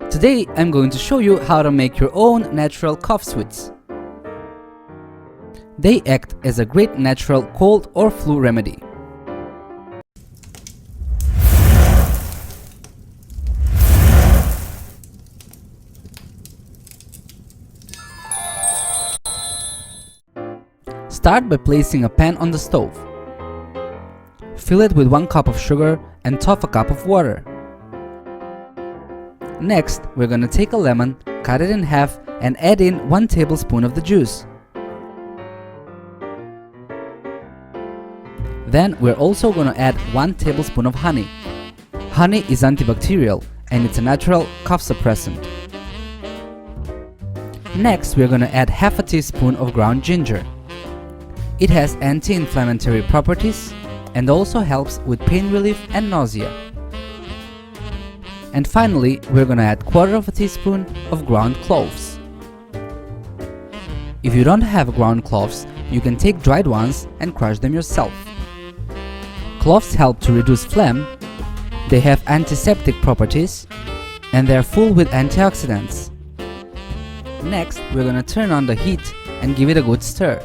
Today I'm going to show you how to make your own natural cough sweets. They act as a great natural cold or flu remedy. Start by placing a pan on the stove. Fill it with 1 cup of sugar and half a cup of water. Next, we're gonna take a lemon, cut it in half and add in 1 tablespoon of the juice. Then we're also gonna add 1 tablespoon of honey. Honey is antibacterial and it's a natural cough suppressant. Next, we're gonna add half a teaspoon of ground ginger. It has anti-inflammatory properties and also helps with pain relief and nausea. And finally, we're gonna add 1/4 teaspoon of ground cloves. If you don't have ground cloves, you can take dried ones and crush them yourself. Cloves help to reduce phlegm, they have antiseptic properties, and they're full with antioxidants. Next, we're gonna turn on the heat and give it a good stir.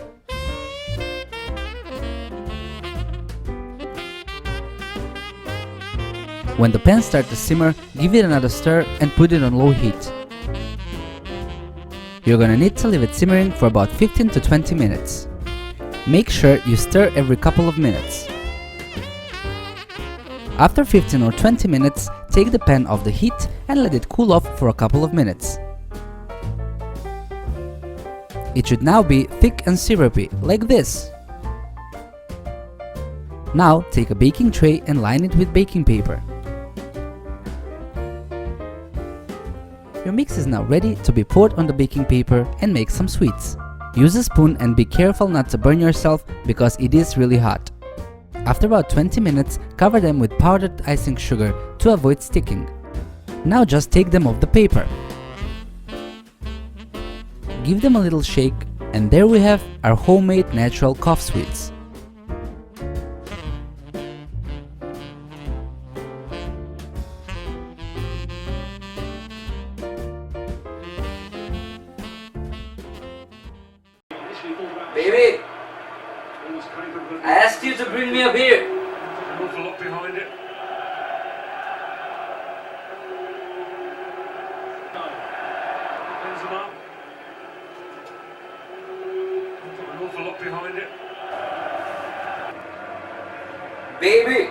When the pan starts to simmer, give it another stir and put it on low heat. You're gonna need to leave it simmering for about 15 to 20 minutes. Make sure you stir every couple of minutes. After 15 or 20 minutes, take the pan off the heat and let it cool off for a couple of minutes. It should now be thick and syrupy, like this. Now take a baking tray and line it with baking paper. Your mix is now ready to be poured on the baking paper and make some sweets. Use a spoon and be careful not to burn yourself because it is really hot. After about 20 minutes, cover them with powdered icing sugar to avoid sticking. Now just take them off the paper. Give them a little shake and there we have our homemade natural cough sweets. Baby, I asked you to bring me a beer. An awful lot behind it. Hands them up. An awful lot behind it. Baby,